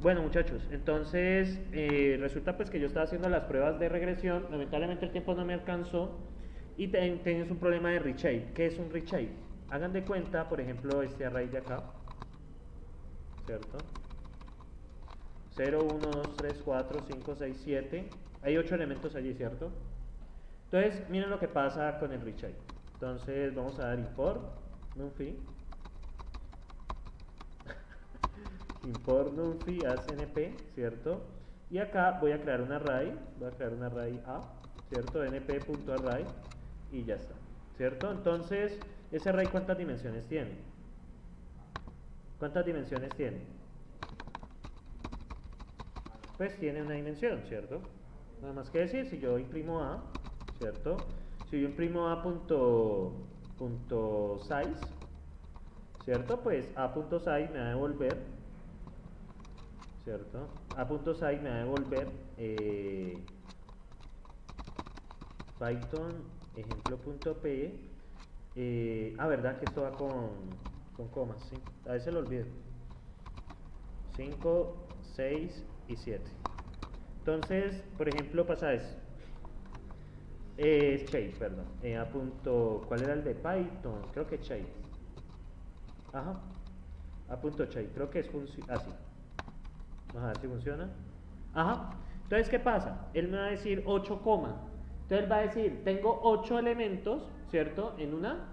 Bueno, muchachos, entonces resulta pues que yo estaba haciendo las pruebas de regresión, lamentablemente el tiempo no me alcanzó y tienes un problema de reshape. ¿Qué es un reshape? Hagan de cuenta, por ejemplo, este array de acá, ¿cierto? 0, 1, 2, 3, 4, 5, 6, 7. Hay 8 elementos allí, ¿cierto? Entonces, miren lo que pasa con el reshape. Entonces, vamos a dar import numpy. Import numpy as np, ¿cierto? Y acá voy a crear un array, a, ¿cierto? np.array y ya está, ¿cierto? Entonces, ese array ¿cuántas dimensiones tiene? ¿Cuántas dimensiones tiene? Pues tiene una dimensión, ¿cierto? Nada más que decir, si yo imprimo a, ¿cierto? Si yo imprimo punto size, ¿cierto? Pues a.size me va a devolver, ¿cierto? A.size me va a devolver Python ejemplo.p. ¿Verdad que esto va con comas? ¿Sí? A veces lo olvido. 5, 6 y 7. Entonces, por ejemplo, pasa eso. Shape, perdón. ¿Cuál era el de Python? Creo que shape. Ajá. A.shape. Creo que es así. Vamos a ver si funciona. Ajá. Entonces, ¿qué pasa? Él me va a decir 8, entonces él va a decir, tengo 8 elementos, ¿cierto? En una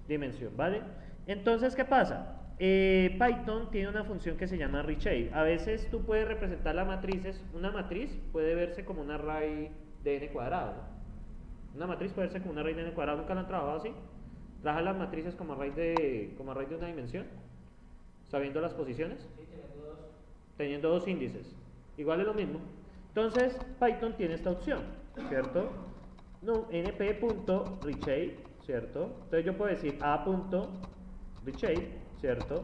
dimensión, ¿vale? Entonces, ¿qué pasa? Python tiene una función que se llama reshape. A veces tú puedes representar las matrices. Una matriz puede verse como un array de n cuadrado. Una matriz puede verse como un array de n cuadrado. ¿Nunca lo han trabajado así? ¿Trabajan las matrices como array de una dimensión? ¿Sabiendo las posiciones? Sí, teniendo dos índices. Igual es lo mismo. Entonces, Python tiene esta opción, ¿cierto? No, np.reshape, ¿cierto? Entonces yo puedo decir a.reshape, ¿cierto?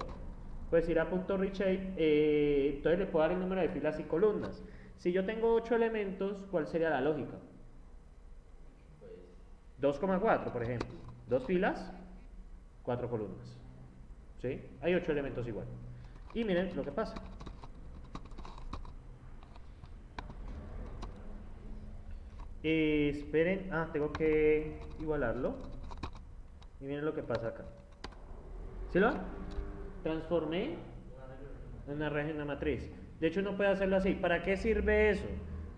Puedo decir a.reshape, entonces le puedo dar el número de filas y columnas. Si yo tengo 8 elementos, ¿cuál sería la lógica? 2,4, por ejemplo. 2 filas, 4 columnas. ¿Sí? Hay 8 elementos igual. Y miren lo que pasa. Esperen, tengo que igualarlo. Y miren lo que pasa acá. ¿Sí lo? Transformé en una array en una matriz. De hecho, uno puede hacerlo así. ¿Para qué sirve eso?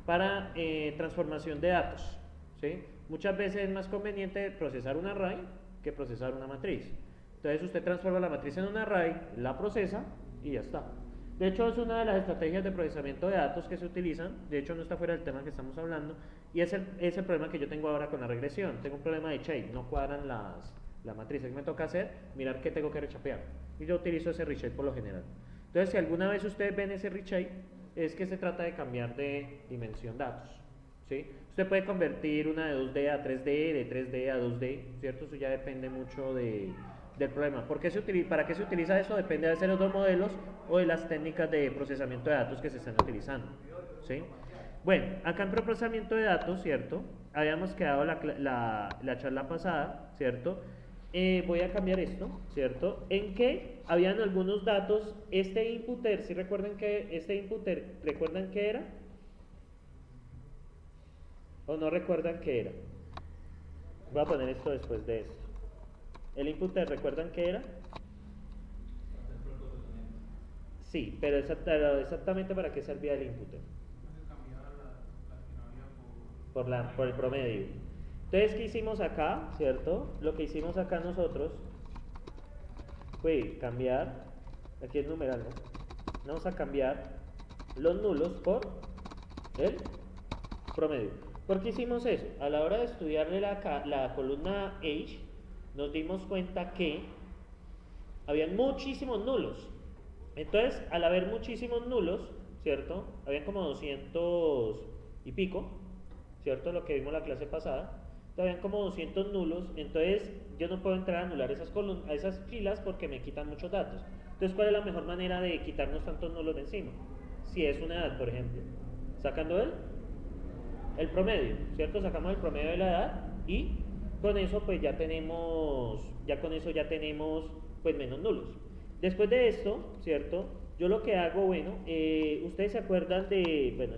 Para transformación de datos. ¿Sí? Muchas veces es más conveniente procesar un array que procesar una matriz. Entonces usted transforma la matriz en un array, la procesa y ya está. De hecho, es una de las estrategias de procesamiento de datos que se utilizan. De hecho, no está fuera del tema que estamos hablando. Y es el problema que yo tengo ahora con la regresión. Tengo un problema de shape, no cuadran las matrices. ¿Qué me toca hacer? Mirar qué tengo que rechapear. Y yo utilizo ese reshape por lo general. Entonces, si alguna vez ustedes ven ese reshape, es que se trata de cambiar de dimensión datos. ¿Sí? Usted puede convertir una de 2D a 3D, de 3D a 2D, ¿cierto? Eso ya depende mucho del problema. ¿Para qué se utiliza eso? Depende de los dos modelos o de las técnicas de procesamiento de datos que se están utilizando. ¿Sí? Bueno, acá en procesamiento de datos, ¿cierto? Habíamos quedado la charla pasada, ¿cierto? Voy a cambiar esto, ¿cierto? En que habían algunos datos, este inputer, ¿sí recuerdan que este inputer, recuerdan qué era? ¿O no recuerdan qué era? Voy a poner esto después de esto. El inputer, ¿recuerdan qué era? Sí, pero exactamente para qué servía el inputer. Por el promedio. Entonces, ¿qué hicimos acá? ¿Cierto? Lo que hicimos acá nosotros fue cambiar, aquí es numeral, ¿no? Vamos a cambiar los nulos por el promedio. ¿Por qué hicimos eso? A la hora de estudiarle la columna age, nos dimos cuenta que habían muchísimos nulos. Entonces, al haber muchísimos nulos, ¿cierto? Habían como 200 y pico, ¿cierto? Lo que vimos la clase pasada. Habían como 200 nulos, entonces yo no puedo entrar a anular esas filas porque me quitan muchos datos. Entonces, ¿cuál es la mejor manera de quitarnos tantos nulos de encima? Si es una edad, por ejemplo. Sacando el promedio, ¿cierto? Sacamos el promedio de la edad y con eso pues ya tenemos pues menos nulos. Después de esto, ¿cierto? Yo lo que hago, bueno, ¿ustedes se acuerdan de, bueno,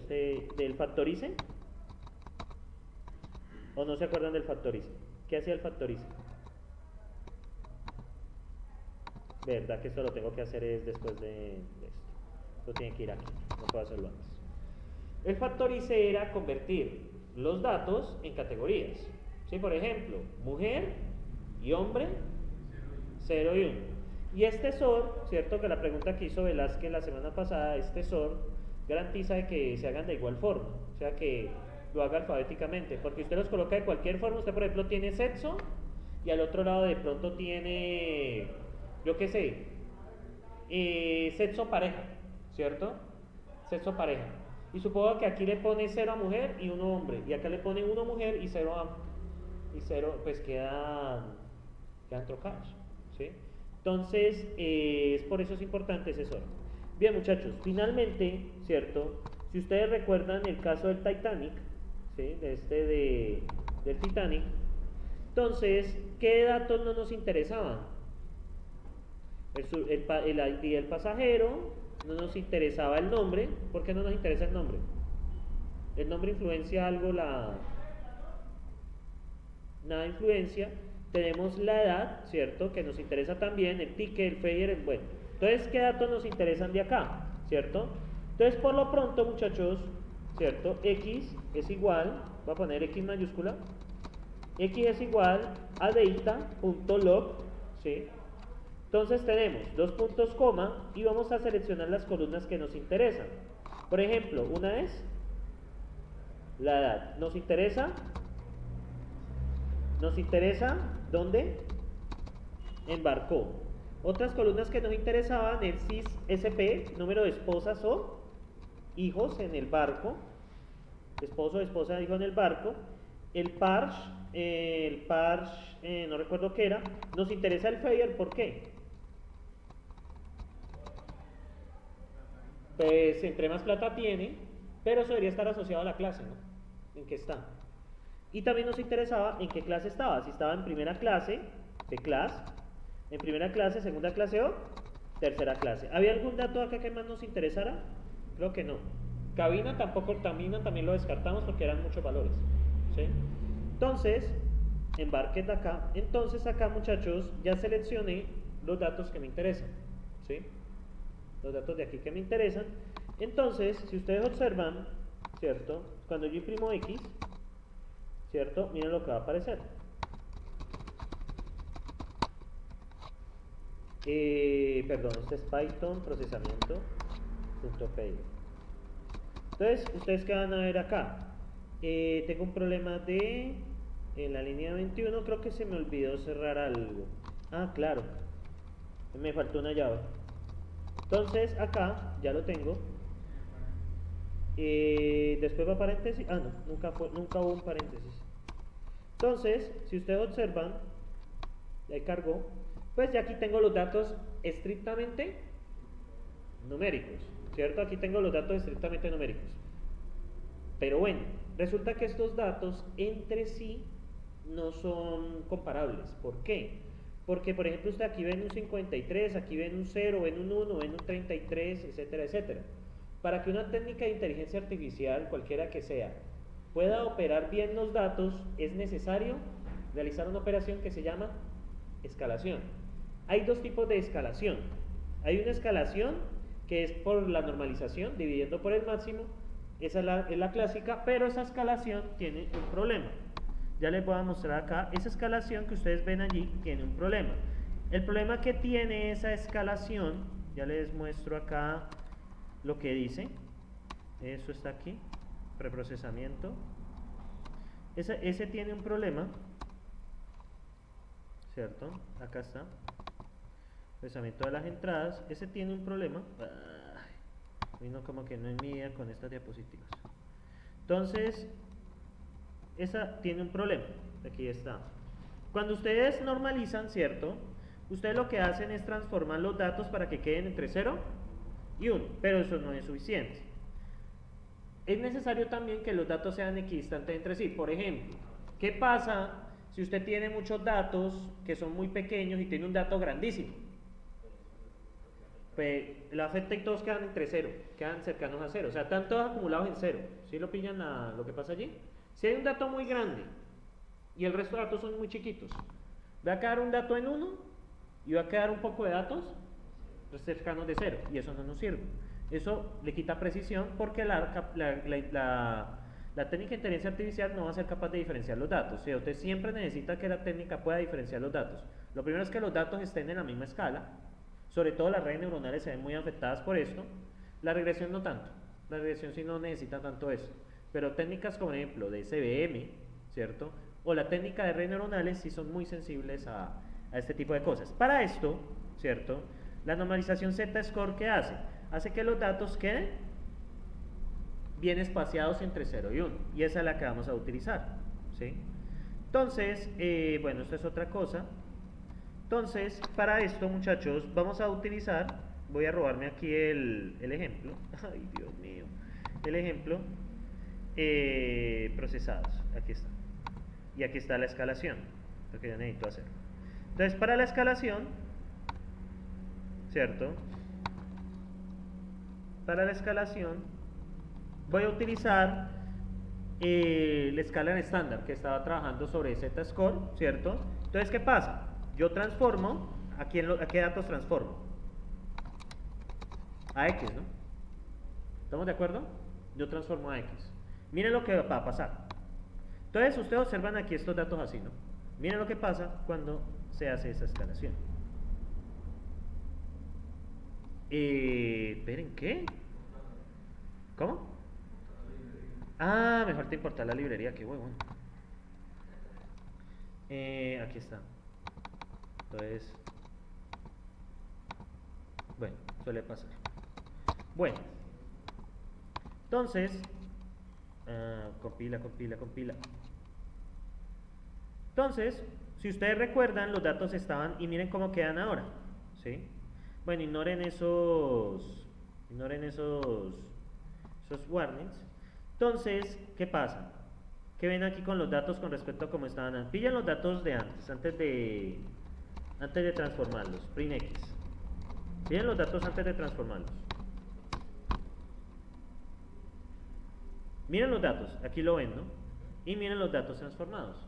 del factorice? ¿O no se acuerdan del factorice? ¿Qué hacía el factorice? Verdad que esto lo tengo que hacer es después de esto. Esto tiene que ir aquí, no puedo hacerlo antes. El factorice era convertir los datos en categorías. ¿Sí? Por ejemplo, mujer y hombre, 0 y 1. Y este SOR, ¿cierto? Que la pregunta que hizo Velázquez la semana pasada, este SOR garantiza de que se hagan de igual forma. O sea, que lo haga alfabéticamente. Porque usted los coloca de cualquier forma. Usted, por ejemplo, tiene sexo y al otro lado de pronto tiene, yo qué sé, sexo pareja, ¿cierto? Sexo pareja. Y supongo que aquí le pone 0 a mujer y 1 hombre. Y acá le pone 1 mujer y 0 a... Y 0, pues quedan trocados, ¿sí? Entonces, por eso es importante ese SOR. Bien, muchachos, finalmente, ¿cierto? Si ustedes recuerdan el caso del Titanic, ¿sí? Del Titanic, entonces, ¿qué datos no nos interesaban? El ID del pasajero, no nos interesaba el nombre. ¿Por qué no nos interesa el nombre? El nombre influencia algo, nada influencia. Tenemos la edad, ¿cierto? Que nos interesa también, el ticket, el fair, bueno. Entonces, ¿qué datos nos interesan de acá? ¿Cierto? Entonces, por lo pronto, muchachos, ¿cierto? X es igual, voy a poner X mayúscula, X es igual a data.log, ¿sí? Entonces tenemos dos puntos, coma, y vamos a seleccionar las columnas que nos interesan. Por ejemplo, una es la edad. ¿Nos interesa? ¿Dónde? Embarcó. Otras columnas que nos interesaban, el CIS-SP, número de esposas o hijos en el barco. Esposo, esposa, hijo en el barco. El PARSH, no recuerdo qué era. Nos interesa el FAIR, ¿por qué? Pues entre más plata tiene, pero eso debería estar asociado a la clase, ¿no? ¿En qué está? Y también nos interesaba en qué clase estaba. Si estaba en primera clase, ¿qué clase? En primera clase, segunda clase o tercera clase. ¿Había algún dato acá que más nos interesara? Creo que no. Cabina también lo descartamos porque eran muchos valores, ¿sí? Entonces, embarque de acá. Entonces acá, muchachos, ya seleccioné los datos que me interesan, ¿sí? Los datos de aquí que me interesan. Entonces, si ustedes observan, ¿cierto? Cuando yo imprimo X, ¿cierto? Miren lo que va a aparecer. Perdón, este es Python procesamiento.py. Entonces, ¿ustedes qué van a ver acá? Tengo un problema en la línea 21, creo que se me olvidó cerrar algo. Ah, claro, me faltó una llave. Entonces, acá, ya lo tengo. Después va paréntesis. Ah, no, nunca hubo un paréntesis. Entonces, si ustedes observan, ya cargó, pues ya aquí tengo los datos estrictamente numéricos, ¿cierto? Aquí tengo los datos estrictamente numéricos. Pero bueno, resulta que estos datos entre sí no son comparables. ¿Por qué? Porque, por ejemplo, usted aquí ven un 53, aquí ven un 0, ven un 1, ven un 33, etcétera, etcétera. Para que una técnica de inteligencia artificial, cualquiera que sea, pueda operar bien los datos, es necesario realizar una operación que se llama escalación. Hay dos tipos de escalación. Hay una escalación que es por la normalización, dividiendo por el máximo. Esa es la clásica, pero esa escalación tiene un problema. Ya les voy a mostrar acá, esa escalación que ustedes ven allí tiene un problema. El problema que tiene esa escalación, ya les muestro acá lo que dice. Eso está aquí, preprocesamiento. Ese tiene un problema, ¿cierto? Acá está. Procesamiento de las entradas. Ese tiene un problema. Vino como que no es mi idea con estas diapositivas. Entonces, esa tiene un problema. Aquí está. Cuando ustedes normalizan, ¿cierto? Ustedes lo que hacen es transformar los datos para que queden entre 0 y 1, pero eso no es suficiente. Es necesario también que los datos sean equidistantes entre sí. Por ejemplo, ¿qué pasa si usted tiene muchos datos que son muy pequeños y tiene un dato grandísimo? la afecta y todos quedan entre cero, quedan cercanos a cero, o sea, están todos acumulados en cero. ¿Sí lo pillan lo que pasa allí? Si hay un dato muy grande y el resto de datos son muy chiquitos, va a quedar un dato en 1 y va a quedar un poco de datos cercanos de cero, y eso no nos sirve. Eso le quita precisión porque la técnica de inteligencia artificial no va a ser capaz de diferenciar los datos. O sea, usted siempre necesita que la técnica pueda diferenciar los datos. Lo primero es que los datos estén en la misma escala. Sobre todo las redes neuronales se ven muy afectadas por esto. La regresión no tanto. La regresión sí no necesita tanto eso. Pero técnicas como, por ejemplo, de SVM, ¿cierto? O la técnica de redes neuronales sí son muy sensibles a este tipo de cosas. Para esto, ¿cierto? La normalización Z-score, ¿qué hace? Hace que los datos queden bien espaciados entre 0 y 1. Y esa es la que vamos a utilizar, ¿sí? Entonces, bueno, esto es otra cosa. Entonces, para esto, muchachos, vamos a utilizar, voy a robarme aquí el ejemplo, ay Dios mío, el ejemplo, procesados, aquí está, y aquí está la escalación, lo que yo necesito hacer. Entonces, para la escalación, ¿cierto? Para la escalación, voy a utilizar la escala en estándar que estaba trabajando sobre Z-score, ¿cierto? Entonces, ¿qué pasa? Yo transformo, ¿a qué datos transformo? A X, ¿no? ¿Estamos de acuerdo? Yo transformo a X. Miren lo que va a pasar. Entonces, ustedes observan aquí estos datos así, ¿no? Miren lo que pasa cuando se hace esa escalación. Esperen, ¿qué? ¿Cómo? Ah, me falta importar la librería, qué huevón. Aquí está. Entonces, bueno, suele pasar. Bueno, entonces, compila. Entonces, si ustedes recuerdan, los datos estaban, y miren cómo quedan ahora, ¿sí? Bueno, ignoren esos warnings. Entonces, ¿qué pasa? ¿Qué ven aquí con los datos con respecto a cómo estaban antes? Pillan los datos de antes de transformarlos, print X. Pillan los datos antes de transformarlos. Miren los datos, aquí lo ven, ¿no? Y miren los datos transformados.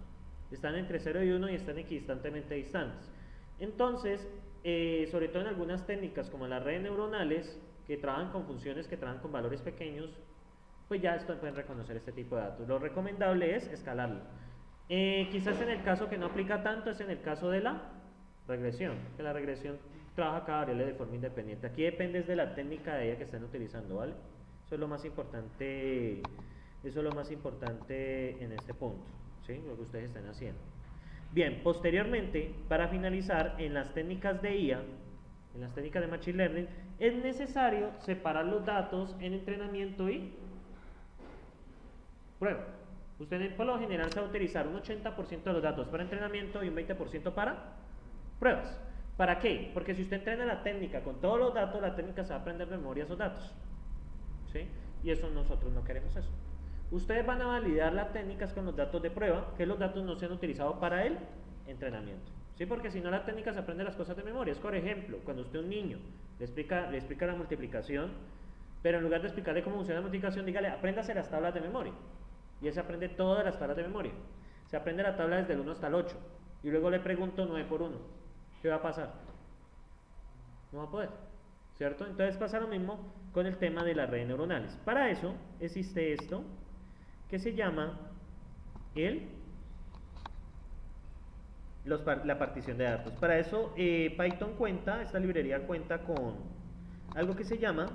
Están entre 0 y 1 y están equidistantemente distantes. Entonces, sobre todo en algunas técnicas como las redes neuronales, que trabajan con funciones que trabajan con valores pequeños, pues ya pueden reconocer este tipo de datos. Lo recomendable es escalarlo. Quizás en el caso que no aplica tanto es en el caso de la regresión, que la regresión trabaja cada variable de forma independiente. Aquí depende de la técnica de ella que estén utilizando, ¿vale? Eso es lo más importante, en este punto, ¿sí? Lo que ustedes estén haciendo. Bien, posteriormente, para finalizar, en las técnicas de IA, en las técnicas de Machine Learning, es necesario separar los datos en entrenamiento y prueba. Usted por lo general se va a utilizar un 80% de los datos para entrenamiento y un 20% para pruebas. ¿Para qué? Porque si usted entrena la técnica con todos los datos, la técnica se va a aprender de memoria esos datos, ¿sí? Y eso nosotros no queremos eso. Ustedes van a validar las técnicas con los datos de prueba, que los datos no sean utilizados para el entrenamiento, ¿sí? Porque si no, la técnica se aprende las cosas de memoria. Es, por ejemplo, cuando usted a un niño le explica la multiplicación, pero en lugar de explicarle cómo funciona la multiplicación, dígale, apréndase las tablas de memoria. Y él se aprende todas las tablas de memoria. Se aprende la tabla desde el 1 hasta el 8. Y luego le pregunto 9 por 1. ¿Qué va a pasar? No va a poder, ¿cierto? Entonces pasa lo mismo con el tema de las redes neuronales. Para eso existe esto que se llama la partición de datos. Para eso Python esta librería cuenta con algo que se llama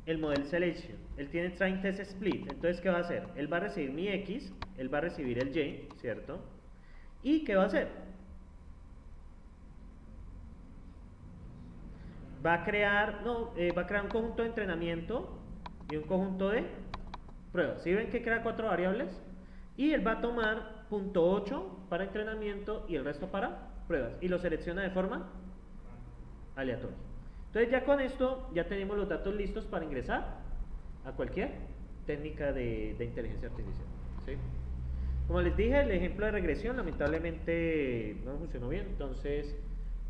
el model selection. Él tiene train test split. Entonces, ¿qué va a hacer? Él va a recibir mi X, él va a recibir el Y, ¿cierto? ¿Y qué va a hacer? Va a crear un conjunto de entrenamiento y un conjunto de pruebas. ¿Sí ven que crea 4 variables? Y él va a tomar .8 para entrenamiento y el resto para pruebas. Y lo selecciona de forma aleatoria. Entonces ya con esto ya tenemos los datos listos para ingresar a cualquier técnica de inteligencia artificial, ¿sí? Como les dije, el ejemplo de regresión lamentablemente no funcionó bien. Entonces,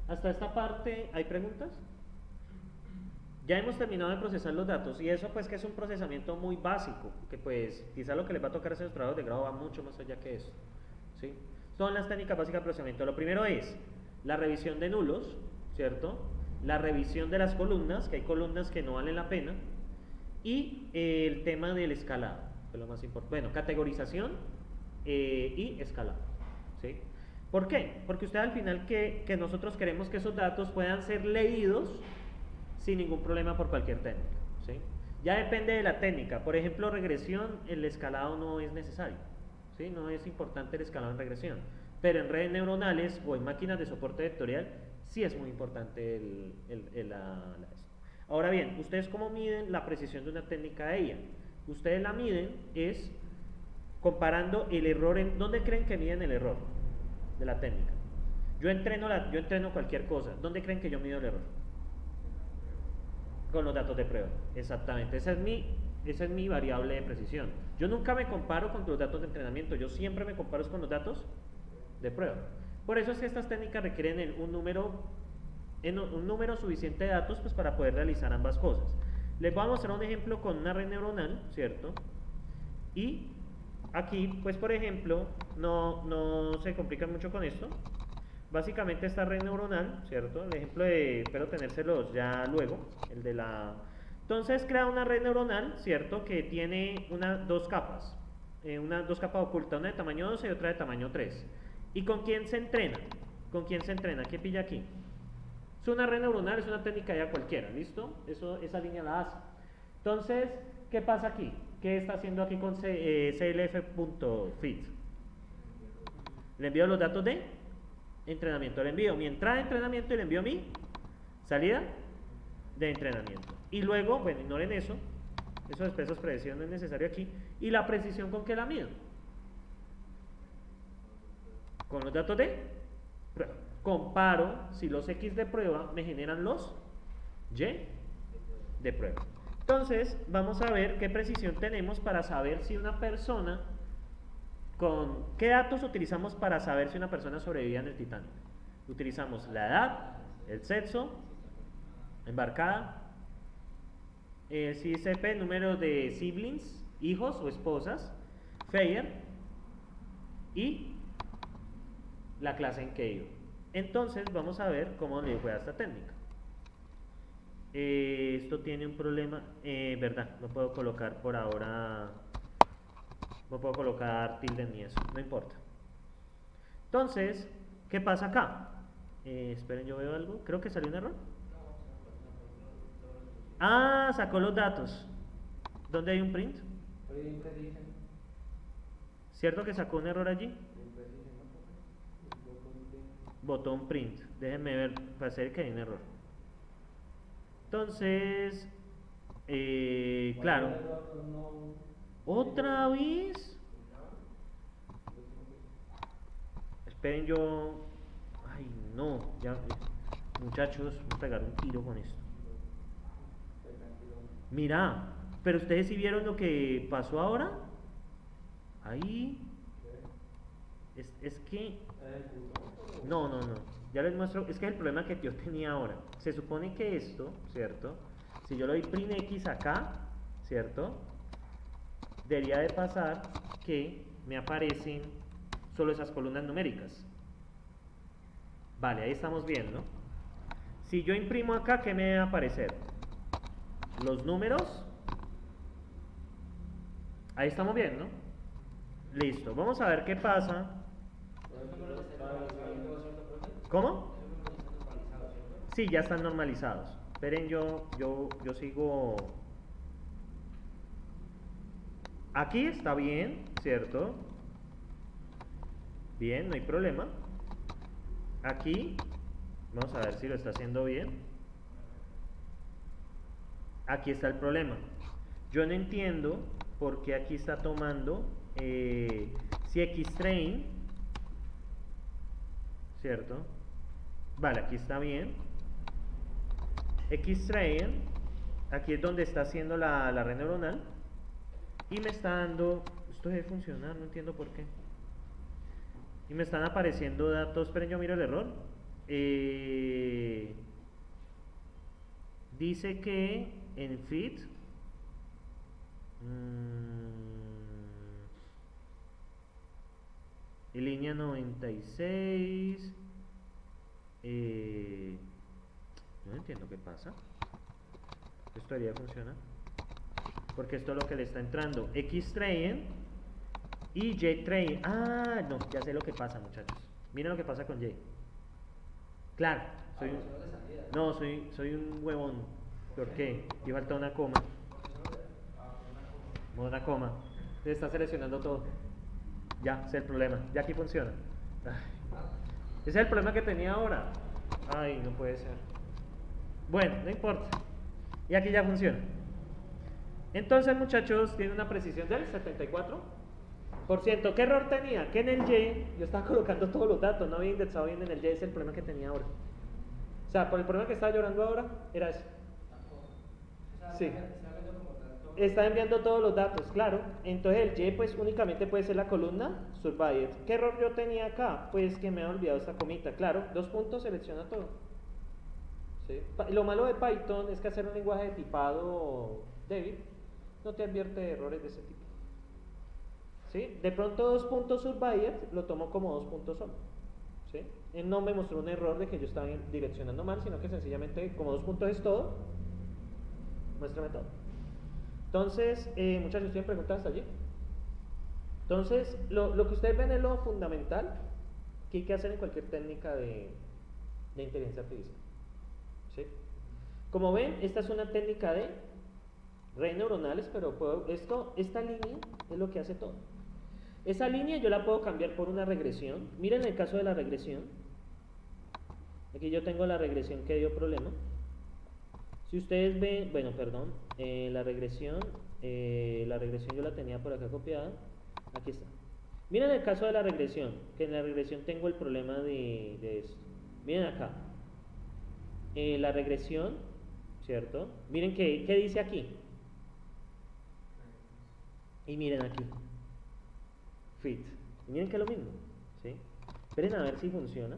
hasta esta parte, ¿hay preguntas? Ya hemos terminado de procesar los datos y eso pues que es un procesamiento muy básico, que pues quizá lo que les va a tocar hacer en los trabajos de grado va mucho más allá que eso, ¿sí? Son las técnicas básicas de procesamiento. Lo primero es la revisión de nulos, ¿cierto? La revisión de las columnas, que hay columnas que no valen la pena, y el tema del escalado, que es lo más importante. Bueno, categorización y escalado, ¿sí? ¿Por qué? Porque usted al final que nosotros queremos que esos datos puedan ser leídos sin ningún problema por cualquier técnica, ¿sí? Ya depende de la técnica. Por ejemplo, regresión, el escalado no es necesario, ¿sí? No es importante el escalado en regresión. Pero en redes neuronales o en máquinas de soporte vectorial sí es muy importante Ahora bien, ¿ustedes cómo miden la precisión de una técnica de IA? Ustedes la miden es comparando el error en... ¿Dónde creen que miden el error de la técnica? Yo entreno cualquier cosa. ¿Dónde creen que yo mido el error? Con los datos de prueba, exactamente. Esa es mi variable de precisión. Yo nunca me comparo con los datos de entrenamiento, yo siempre me comparo con los datos de prueba. Por eso es que estas técnicas requieren un número suficiente de datos pues, para poder realizar ambas cosas. Les voy a mostrar un ejemplo con una red neuronal, ¿cierto? Y aquí, pues por ejemplo, no se complican mucho con esto. Básicamente esta red neuronal, ¿cierto? El ejemplo espero tenérselos ya luego, el de la... Entonces crea una red neuronal, ¿cierto? Que tiene dos capas, dos capas ocultas, una de tamaño 12 y otra de tamaño 3. ¿Y con quién se entrena? ¿Con quién se entrena? ¿Qué pilla aquí? Es una red neuronal, es una técnica ya cualquiera, ¿listo? Esa línea la hace. Entonces, ¿qué pasa aquí? ¿Qué está haciendo aquí con clf.fit? Le envío los datos de entrenamiento, le envío mi entrada de entrenamiento y le envío mi salida de entrenamiento. Y luego, bueno, ignoren eso pesos predicción no es necesario aquí. Y la precisión con que la mido. Con los datos de prueba. Comparo si los X de prueba me generan los Y de prueba. Entonces, vamos a ver qué precisión tenemos para saber si una persona... ¿Qué datos utilizamos para saber si una persona sobrevivía en el Titanic? Utilizamos la edad, el sexo, embarcada, CICP, número de siblings, hijos o esposas, FAIR y la clase en que iba. Entonces vamos a ver cómo le fue a esta técnica. Esto tiene un problema, verdad, no puedo colocar por ahora... No puedo colocar tilde ni eso, no importa. Entonces, ¿qué pasa acá? Esperen, yo veo algo. Creo que salió un error. Ah, sacó los datos. ¿Dónde hay un print? ¿Cierto que sacó un error allí? Botón print. Déjenme ver, para hacer que hay un error. Entonces, claro. ¿Otra vez? Esperen yo... Ay, no, ya... Muchachos, voy a pegar un tiro con esto. Mira, pero ustedes sí vieron lo que pasó ahora. Ahí... Es que... No. Ya les muestro... Es que es el problema que yo tenía ahora. Se supone que esto, ¿cierto? Si yo le doy print X acá, ¿cierto? Debería de pasar que me aparecen solo esas columnas numéricas. Vale, ahí estamos viendo. Si yo imprimo acá, ¿qué me debe aparecer? Los números. Ahí estamos viendo. Listo, vamos a ver qué pasa. ¿Cómo? Sí, ya están normalizados. Esperen, yo sigo... Aquí está bien, ¿cierto? Bien, no hay problema. Aquí, vamos a ver si lo está haciendo bien. Aquí está el problema. Yo no entiendo por qué aquí está tomando si Xtrain, ¿cierto? Vale, aquí está bien. Xtrain, aquí es donde está haciendo la red neuronal. Y me está dando, esto debe funcionar, no entiendo por qué. Y me están apareciendo datos, esperen, yo miro el error. Dice que en fit en línea 96 no entiendo qué pasa. Esto debería funcionar porque esto es lo que le está entrando X train y Y train. Ah, no, ya sé lo que pasa, muchachos. Miren lo que pasa con Y. Claro, soy un huevón. ¿Por qué? Y falta una coma. Una coma. Está seleccionando todo. Ya, ese es el problema. Ya aquí funciona. Ay. Ese es el problema que tenía ahora. Ay, no puede ser. Bueno, no importa. Y aquí ya funciona. Entonces, muchachos, tiene una precisión del 74%. ¿Qué error tenía? Que en el Y yo estaba colocando todos los datos, no había indexado bien en el Y, ese es el problema que tenía ahora. O sea, por el problema que estaba llorando ahora, era eso. Sí. Está enviando todos los datos, claro. Entonces el Y pues únicamente puede ser la columna survived. ¿Qué error yo tenía acá? Pues que me he olvidado esta comita. Claro, 2 puntos selecciona todo. ¿Sí? Lo malo de Python es que hacer un lenguaje de tipado débil no te advierte de errores de ese tipo. ¿Sí? De pronto 2 puntos survived lo tomo como 2 puntos solo. ¿Sí? Él no me mostró un error de que yo estaba direccionando mal, sino que sencillamente como 2 puntos es todo, muéstrame todo. Entonces, muchachos, ¿tienen preguntas hasta allí? Entonces, lo que ustedes ven es lo fundamental que hay que hacer en cualquier técnica de inteligencia artificial. ¿Sí? Como ven, esta es una técnica de redes neuronales, pero esta línea es lo que hace todo. Esa línea yo la puedo cambiar por una regresión. Miren el caso de la regresión. Aquí yo tengo la regresión que dio problema. Si ustedes ven, bueno, perdón, la regresión yo la tenía por acá copiada. Aquí está. Miren el caso de la regresión, que en la regresión tengo el problema de esto. Miren acá. La regresión, ¿cierto? Miren qué dice aquí. Y miren aquí. Fit. Y miren que es lo mismo, ¿sí? Esperen a ver si funciona.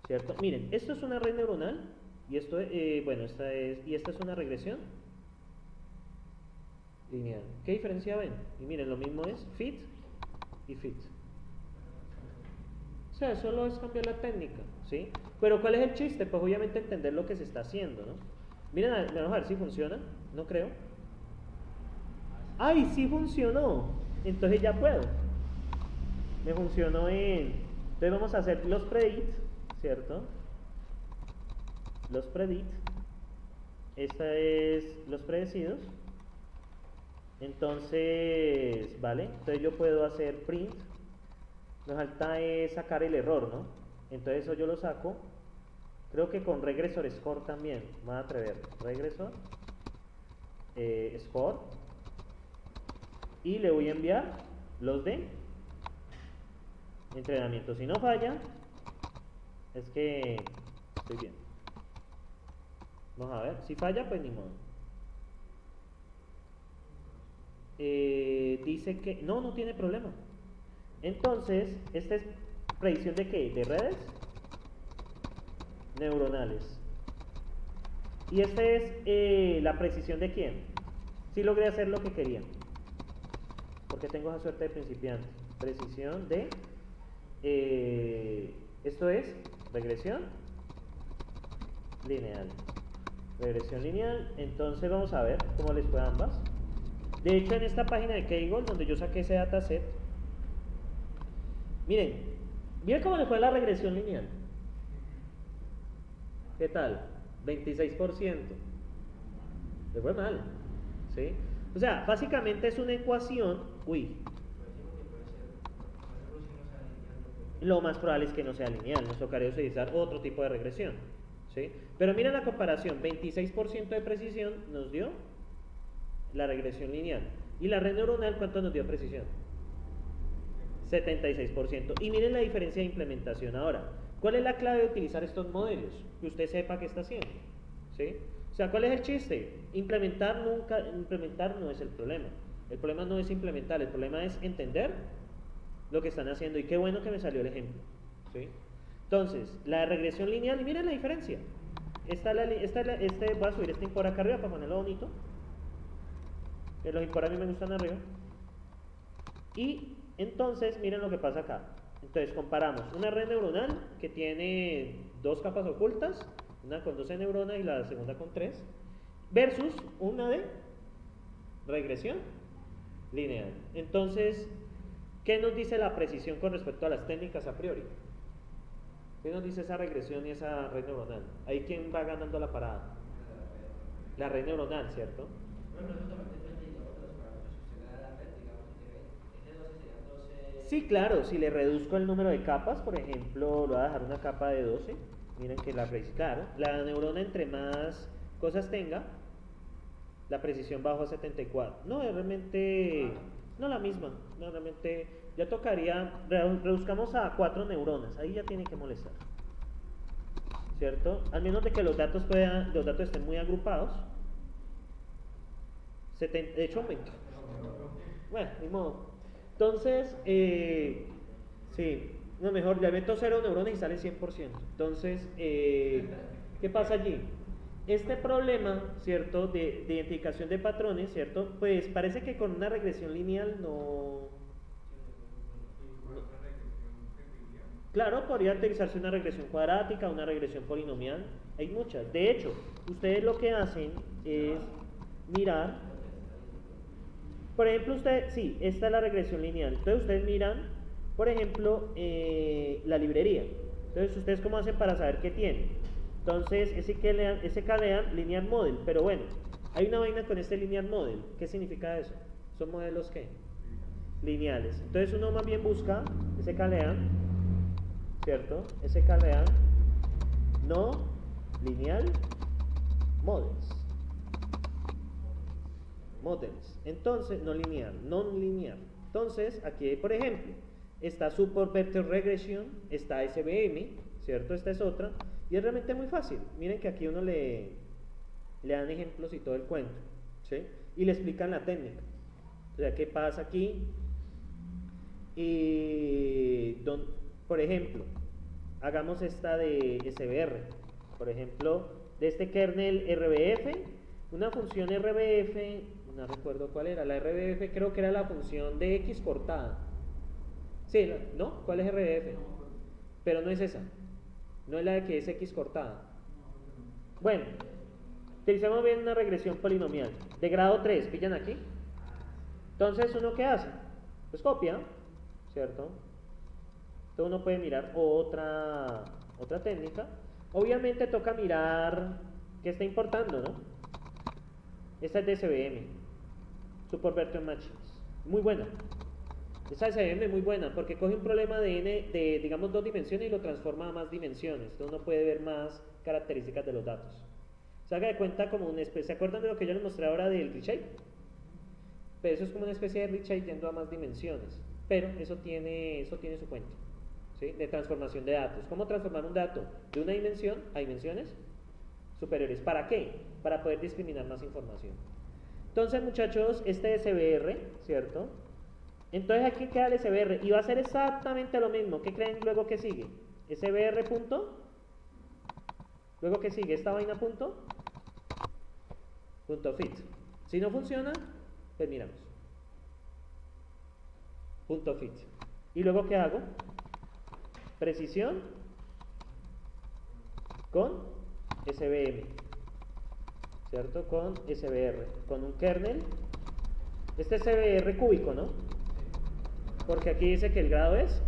¿Cierto? Miren, esto es una red neuronal. Y esto, bueno, esta es una regresión lineal. ¿Qué diferencia ven? Y miren, lo mismo es fit y fit. O sea, solo es cambiar la técnica, ¿sí? Pero ¿cuál es el chiste? Pues obviamente entender lo que se está haciendo, ¿no? Miren, vamos a ver si funciona. No creo. ¡Ay, sí funcionó! Entonces ya puedo. Me funcionó en... Entonces vamos a hacer los predict, ¿cierto? Los predict. Esta es los predecidos. Entonces, ¿vale? Entonces yo puedo hacer print. Me falta es sacar el error, ¿no? Entonces eso yo lo saco. Creo que con regresor score también. Me voy a atrever. Regresor score. Y le voy a enviar los de entrenamiento. Si no falla, es que estoy bien. Vamos a ver. Si falla, pues ni modo. Dice que no tiene problema. Entonces, esta es predicción de ¿qué? De redes neuronales. Y esta es la precisión de quién. Sí logré hacer lo que quería. Porque tengo esa suerte de principiante. Precisión de esto es regresión lineal. Regresión lineal. Entonces vamos a ver cómo les fue a ambas. De hecho, en esta página de Kaggle, donde yo saqué ese dataset, miren cómo le fue a la regresión lineal. ¿Qué tal? 26%. Le fue mal, ¿sí? O sea, básicamente es una ecuación. Lo más probable es que no sea lineal. Nos tocaría utilizar otro tipo de regresión, ¿sí? Pero miren la comparación. 26% de precisión nos dio la regresión lineal. ¿Y la red neuronal cuánto nos dio precisión? 76%. Y miren la diferencia de implementación ahora. ¿Cuál es la clave de utilizar estos modelos? Que usted sepa qué está haciendo, ¿sí? O sea, ¿cuál es el chiste? Implementar no es el problema. El problema no es implementar, el problema es entender lo que están haciendo. Y qué bueno que me salió el ejemplo, ¿sí? Entonces, la regresión lineal, y miren la diferencia. voy a subir este import acá arriba para ponerlo bonito. Que los import a mí me gustan arriba. Y entonces, miren lo que pasa acá. Entonces comparamos una red neuronal que tiene dos capas ocultas, una con 12 neuronas y la segunda con 3, versus una de regresión lineal. Entonces, ¿qué nos dice la precisión con respecto a las técnicas a priori? ¿Qué nos dice esa regresión y esa red neuronal? Ahí, ¿quién va ganando la parada? La red neuronal, ¿cierto? Sí, claro, si le reduzco el número de capas, por ejemplo, lo voy a dejar una capa de 12, miren que claro, la neurona entre más cosas tenga, la precisión bajo a 74. No, es realmente, no la misma, no, realmente, ya tocaría, reduzcamos a 4 neuronas, ahí ya tiene que molestar, ¿cierto? Al menos de que los datos estén muy agrupados, de hecho aumenta. Bueno, ni modo. Entonces, sí, no, mejor, ya meto 0 neuronas y sale 100%. Entonces, ¿qué pasa allí? Este problema, ¿cierto?, de identificación de patrones, ¿cierto?, pues parece que con una regresión lineal no. Claro, podría utilizarse una regresión cuadrática, una regresión polinomial, hay muchas. De hecho, ustedes lo que hacen es mirar. Por ejemplo, sí, esta es la regresión lineal. Entonces ustedes miran, por ejemplo, la librería. Entonces, ¿ustedes cómo hacen para saber qué tienen? Entonces, SKLean linear model. Pero bueno, hay una vaina con este linear model. ¿Qué significa eso? ¿Son modelos qué? Lineales. Entonces uno más bien busca SKLean, ¿cierto? SKLean no lineal models. Entonces, no lineal, non lineal. Entonces, aquí, por ejemplo, está Support Vector Regression, está SVM, ¿cierto? Esta es otra, y es realmente muy fácil. Miren que aquí uno le dan ejemplos y todo el cuento, ¿sí? Y le explican la técnica. O sea, ¿qué pasa aquí? Por ejemplo, hagamos esta de SVR, por ejemplo, de este kernel RBF, una función RBF, no recuerdo cuál era, la RBF creo que era la función de X cortada. Sí, ¿no? ¿Cuál es RBF? Pero no es esa, no es la de que es X cortada. Bueno, utilizamos bien una regresión polinomial, de grado 3, pillan aquí. Entonces, ¿uno qué hace? Pues copia, ¿cierto? Entonces uno puede mirar otra técnica. Obviamente toca mirar qué está importando, ¿no? Esta es de SVM, Support Vector Matches, muy buena. Esta SVM es muy buena porque coge un problema de digamos 2 dimensiones y lo transforma a más dimensiones. Entonces uno puede ver más características de los datos. Se haga de cuenta como una especie, ¿se acuerdan de lo que yo les mostré ahora del reshape? Pero eso es como una especie de reshape yendo a más dimensiones. Pero eso tiene su cuento, ¿sí? De transformación de datos. ¿Cómo transformar un dato de una dimensión a dimensiones superiores? ¿Para qué? Para poder discriminar más información. Entonces, muchachos, este es SVR, ¿cierto? Entonces aquí queda el SVR y va a ser exactamente lo mismo. ¿Qué creen luego que sigue? SVR punto. Luego que sigue esta vaina punto fit. Si no funciona, pues miramos. Punto fit. ¿Y luego qué hago? Precisión con SVM, ¿cierto? Con SVR, con un kernel. Este es SVR cúbico, ¿no? Porque aquí dice que el grado es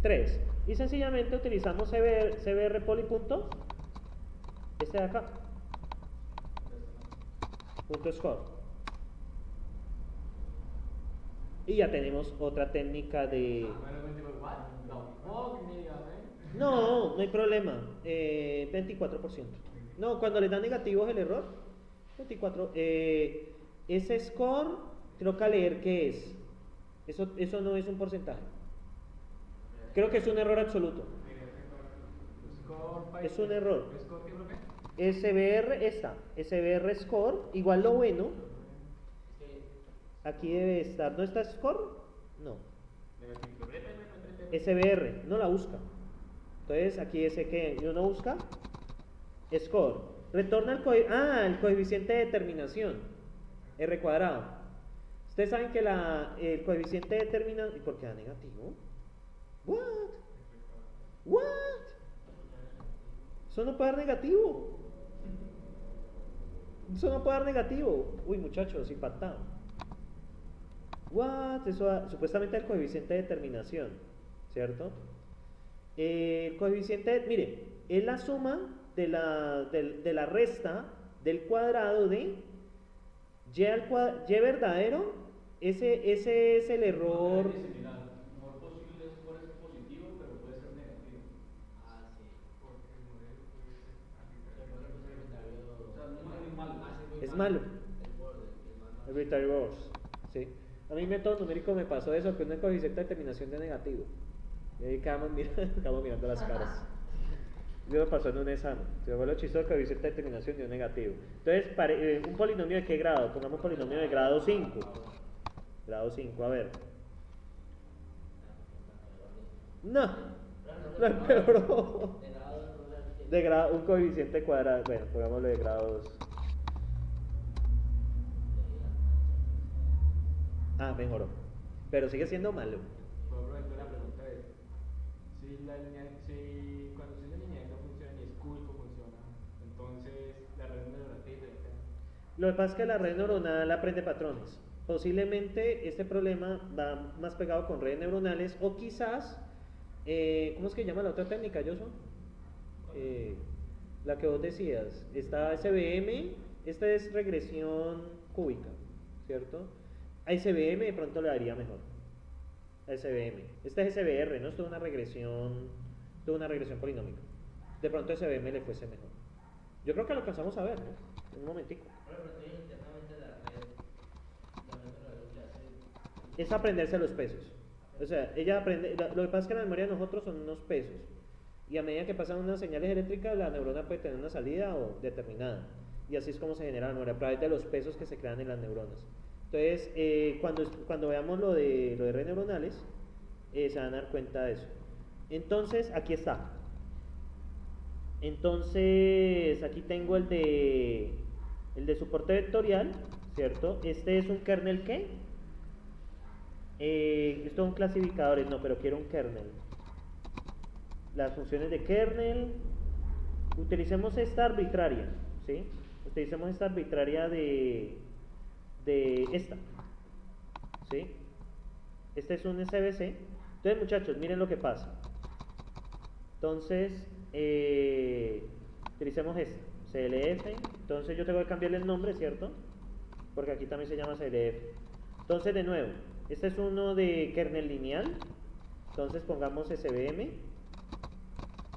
3. Y sencillamente utilizamos CBR poly punto, este de acá, punto score. Y ya tenemos otra técnica de... No hay problema. 24%. No, cuando le da negativo es el error. 24. Ese score, creo que a leer qué es. Eso no es un porcentaje. Creo que es un error absoluto. Es un error. SBR, SBR score, igual lo bueno. Aquí debe estar. ¿No está score? No. SBR, no la busca. Entonces aquí dice que uno busca Score. Retorna el coeficiente de determinación. R cuadrado. Ustedes saben que el coeficiente de determinación... ¿Y por qué da negativo? What? What? Eso no puede dar negativo. Eso no puede dar negativo. Uy, muchachos, impactado. What? Eso supuestamente el coeficiente de determinación, ¿cierto? El coeficiente, mire, es la suma de la resta del cuadrado de y verdadero. Ese es el error. Lo mejor posible es por ser positivo, pero puede ser negativo. Ah, sí. Porque el modelo puede ser arbitrario. O sea, no es muy malo. Es malo. El borde, el más malo. Arbitrary wars. Sí. A mí método numérico me pasó eso, que un coeficiente de determinación de negativo. Y ahí quedamos mirando las caras. Yo me pasó en un examen. Se fue lo chistoso, que coeficiente de determinación de un negativo. Entonces, un polinomio de qué grado? Pongamos un polinomio de grado 5. Grado 5, a ver. No, lo empeoró. De grado, un coeficiente cuadrado. Bueno, pongámoslo de grado 2. Ah, mejoró. Pero sigue siendo malo. Por ejemplo, la pregunta es: si cuando se lineal no funciona y es cúbico funciona, entonces la red neuronal es diferente. Lo que pasa es que la red neuronal aprende patrones. Posiblemente este problema va más pegado con redes neuronales, o quizás, ¿cómo es que llama la otra técnica, Joshua? La que vos decías, está SVM, esta es regresión cúbica, ¿cierto? A SVM de pronto le daría mejor. A SVM. Esta es SVR, ¿no? Esto es una regresión polinómica. De pronto SVM le fuese mejor. Yo creo que lo alcanzamos a ver, ¿no? Un momentico. Es aprenderse los pesos. O sea, ella aprende. Lo que pasa es que la memoria de nosotros son unos pesos. Y a medida que pasan unas señales eléctricas, la neurona puede tener una salida o determinada. Y así es como se genera la memoria, a través de los pesos que se crean en las neuronas. Entonces, cuando veamos lo de redes neuronales, se van a dar cuenta de eso. Entonces, aquí está. Entonces, aquí tengo el de soporte vectorial, ¿cierto? Este es un kernel, ¿qué? Esto son clasificadores, no, pero quiero un kernel. Las funciones de kernel. Utilicemos esta arbitraria, ¿sí? Utilicemos esta arbitraria de esta, ¿sí? Este es un SBC. Entonces, muchachos, miren lo que pasa. Entonces, utilicemos este, CLF. Entonces yo tengo que cambiarle el nombre, ¿cierto? Porque aquí también se llama CLF. Entonces, de nuevo, este es uno de kernel lineal. Entonces pongamos SVM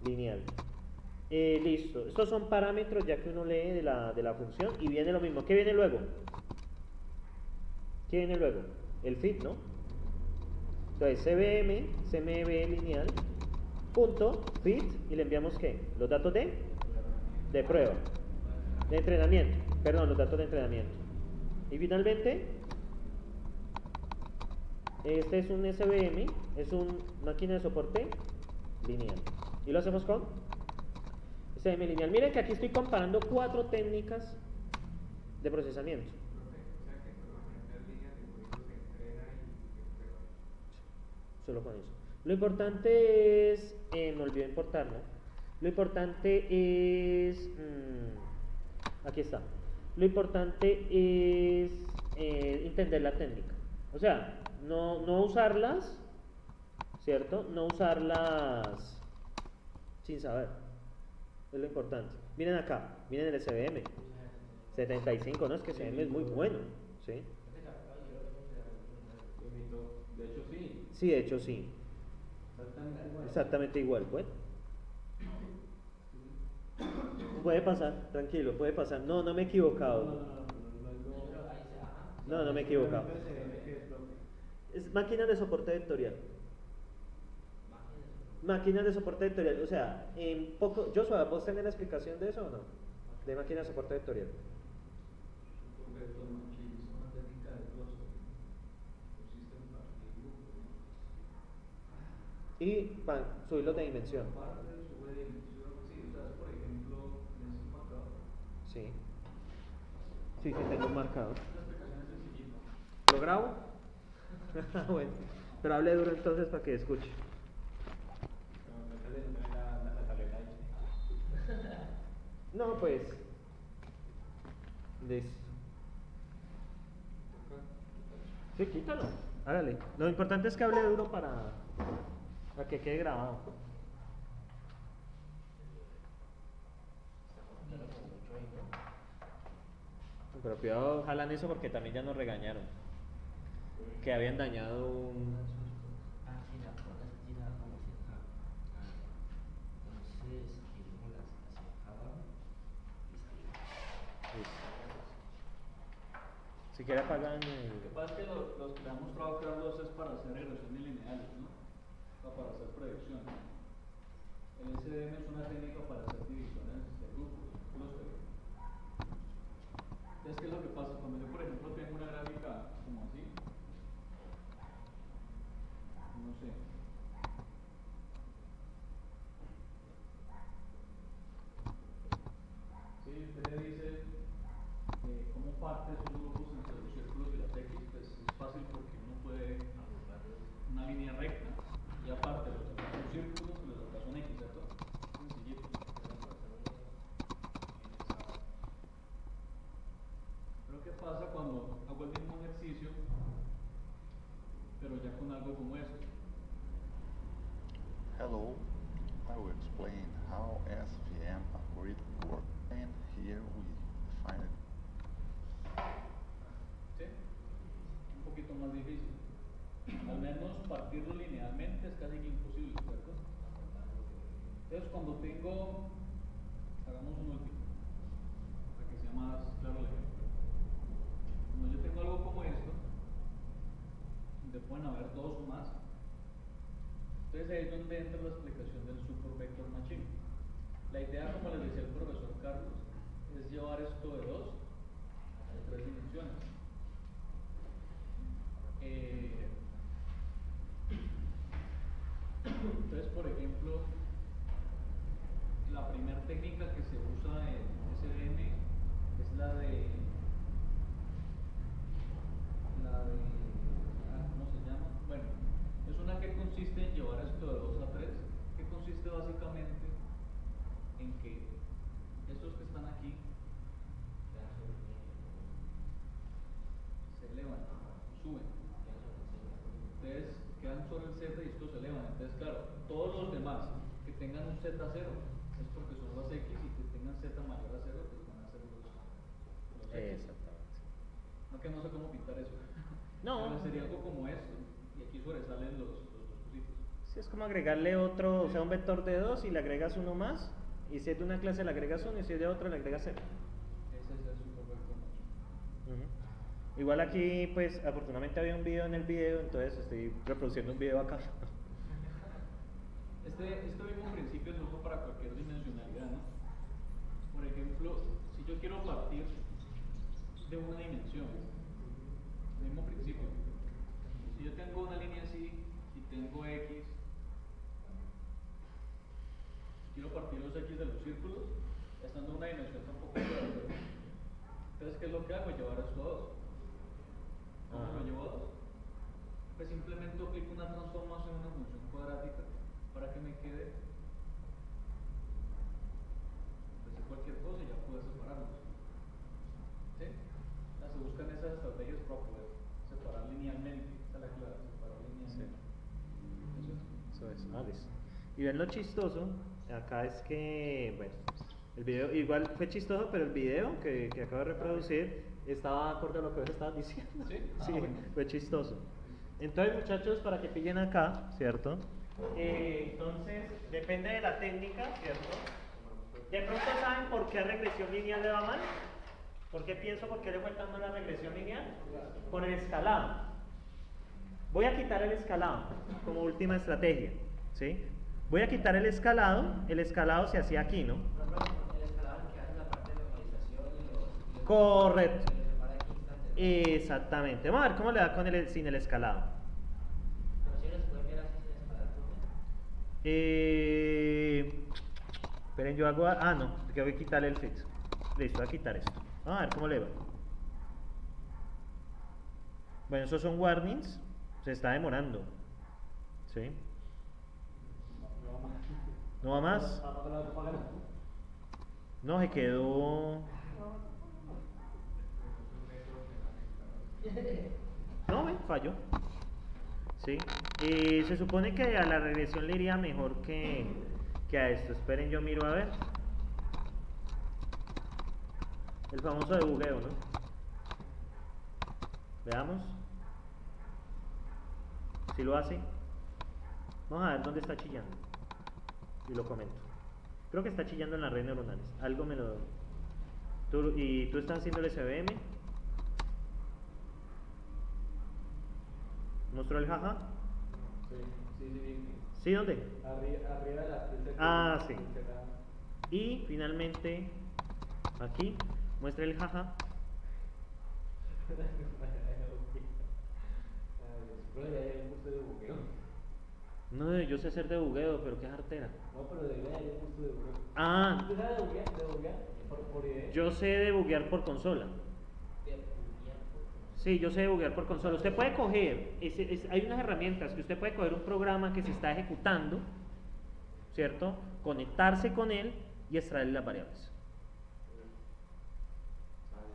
lineal. Listo. Estos son parámetros ya que uno lee de la función. Y viene lo mismo. ¿Qué viene luego? ¿Qué viene luego? El fit, ¿no? Entonces CMB lineal punto fit, y le enviamos ¿qué? Los datos de prueba, de entrenamiento, perdón, los datos de entrenamiento. Y finalmente, este es un SVM, es una máquina de soporte lineal. Y lo hacemos con SVM lineal. Miren que aquí estoy comparando 4 técnicas de procesamiento. Solo con eso. Lo importante es, me olvidé importarlo. Lo importante es, aquí está. Lo importante es entender la técnica. O sea, no usarlas, ¿cierto? No usarlas sin saber. Es lo importante. Miren acá, miren el SVM. 75, ¿no? Es que SVM es muy bueno, ¿sí? De hecho, sí. Sí, de hecho sí. Exactamente igual, pues. Puede pasar, tranquilo, puede pasar. No me he equivocado. No me he equivocado. Es máquinas de soporte vectorial. Máquinas de soporte vectorial. O sea, en poco. Joshua, ¿vos tenés la explicación de eso o no? De máquinas de soporte vectorial. Y subirlos de dimensión. Sí, o sea, por ejemplo, Sí. Sí, sí, tengo un marcador. La explicación es sencillita. ¿Lo grabo? Bueno, pero hable duro entonces para que escuche. Pero me sale la tableta ahí. No, pues. Listo. Sí, quítalo. Hágale. Lo importante es que hable duro para que quede grabado. Pero cuidado, jalan eso porque también ya nos regañaron. Que habían dañado un. Ah, sí, la puerta se tira como si acá. Entonces, tiremos hacia acá abajo y Listo. Si quiere apagan Lo el. que pasa es que los que le han mostrado Carlos es para hacer regresiones lineales, ¿no? O sea, para hacer proyecciones. El SDM es una técnica para hacer divisiones de grupos, clústeres. Entonces, ¿qué es lo que pasa? Cuando yo, por ejemplo, tengo una gráfica como así, no sé. Sí, usted le dice cómo parte esos grupos entre los círculos y las X, pues es fácil porque uno puede una línea recta y aparte los de acá son círculos y los de acá son X, ¿cierto? Sencillito. Pero ¿qué pasa cuando hago el mismo ejercicio, pero ya con algo como esto? Hello, I will explain how SVM algorithm work, and here we define it. ¿Sí? Un poquito más difícil. Al menos partirlo linealmente es casi que imposible, ¿cierto? Entonces cuando tengo, hagamos un último, para que sea más claro el ejemplo. Cuando yo tengo algo como esto, donde pueden haber dos o más, entonces ahí es donde entra la explicación del Super Vector Machine. La idea, como les decía el profesor Carlos, es llevar esto de 2 a 3 dimensiones. Entonces, por ejemplo, la primera técnica que se usa en SVM es la de ¿cómo se llama? Bueno, es una que consiste en llevar esto de 2 a 3, que consiste básicamente en que estos que están aquí se elevan, suben. Entonces quedan sobre el Z y estos se elevan. Entonces, claro, todos los demás que tengan un Z0 es porque son las X, y que tengan Z mayor a 0 pues van a ser los X. Exactamente. No, que no sé cómo pintar eso. No. Pero sería algo como esto, y aquí sobresalen los dos cositos. Sí, es como agregarle otro, o sea, un vector de 2 y le agregas uno más. Y si es de una clase le agregas uno y si es de otra le agregas 0. Ese es el Super Vector Machine. Igual aquí, pues, afortunadamente había un video en el video, entonces estoy reproduciendo un video acá. Este mismo principio se usa para cualquier dimensionalidad, ¿no? Por ejemplo, si yo quiero partir de una dimensión, el mismo principio. Si yo tengo una línea así y tengo X, quiero partir los X de los círculos, estando en una dimensión tampoco puedo hacerlo. Entonces, ¿qué es lo que hago? Llevar esto a 2. ¿Cómo lo llevo a 2? Pues simplemente aplico una transformación en una función cuadrática para que me quede desde cualquier cosa y ya puedo separarlos. ¿Sí? O sea, se buscan esas estrategias para poder separar linealmente. Esa es la clave, separar linealmente. Eso es. Ah, listo. Y ven lo chistoso, acá es que, bueno, el video igual fue chistoso, pero el video que acabo de reproducir estaba acorde a lo que vos estabas diciendo. ¿Sí? Sí, Bueno. fue chistoso. Entonces, muchachos, para que pillen acá, ¿cierto? Entonces, depende de la técnica, ¿cierto? De pronto saben por qué regresión lineal le va mal. ¿Por qué pienso por qué le fue tan mal la regresión lineal? Por el escalado. Voy a quitar el escalado como última estrategia, ¿sí? Voy a quitar el escalado se hacía aquí, ¿no? El escalado que hace la parte de normalización y los Correcto. y los separa aquí instantáneamente. Exactamente. Vamos a ver cómo le da con sin el escalado. Pero si los puede quedar así sin escalar, ¿no? Esperen, yo hago. No, porque voy a quitarle el fix. Listo, voy a quitar esto. Vamos a ver cómo le va. Bueno, esos son warnings. Se está demorando. ¿Sí? ¿No va más? No, se quedó... No, falló. Sí. Y se supone que a la regresión le iría mejor que a esto. Esperen, yo miro a ver. El famoso debugueo, ¿no? Veamos. Si lo hace. Vamos a ver dónde está chillando. Y lo comento. Creo que está chillando en las redes neuronales. Algo me lo... ¿Y tú estás haciendo el SVM? ¿Mostró el jaja? ¿Sí? ¿Dónde? Arriba de la flecha. Ah, sí. Y finalmente, aquí, muestra el jaja. No, yo sé hacer debugueo, pero qué artera. No, pero debería haber puesto de bugueo. Ah, ¿Tú sabes debuguear? Por idea. yo sé debuguear por consola. Sí, yo sé debuguear por consola. Usted puede coger, hay unas herramientas que usted puede coger un programa que se está ejecutando, ¿cierto? Conectarse con él y extraer las variables.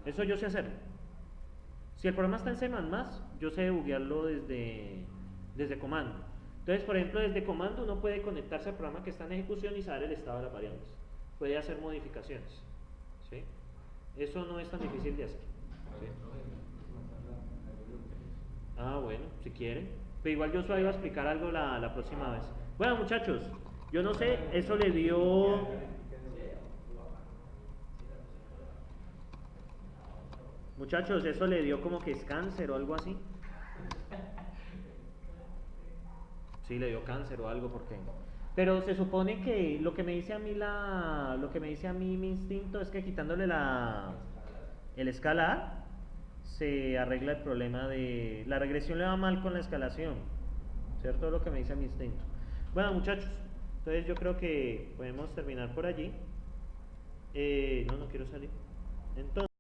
Eso yo sé hacerlo. Si el programa está en C++, yo sé debuguearlo desde comando. Entonces, por ejemplo, desde comando uno puede conectarse al programa que está en ejecución y saber el estado de las variables. Puede hacer modificaciones. ¿Sí? Eso no es tan difícil de hacer. ¿Sí? Ah, bueno, si quieren. Pero igual yo solo iba a explicar algo la próxima vez. Bueno, muchachos, yo no sé, eso le dio... Muchachos, eso le dio como que es cáncer o algo así. Sí, le dio cáncer o algo porque... Pero se supone que lo que me dice a mí lo que me dice a mí mi instinto es que quitándole el escalar se arregla el problema de... La regresión le va mal con la escalación, ¿cierto? Lo que me dice mi instinto. Bueno, muchachos, entonces yo creo que podemos terminar por allí. No quiero salir. Entonces...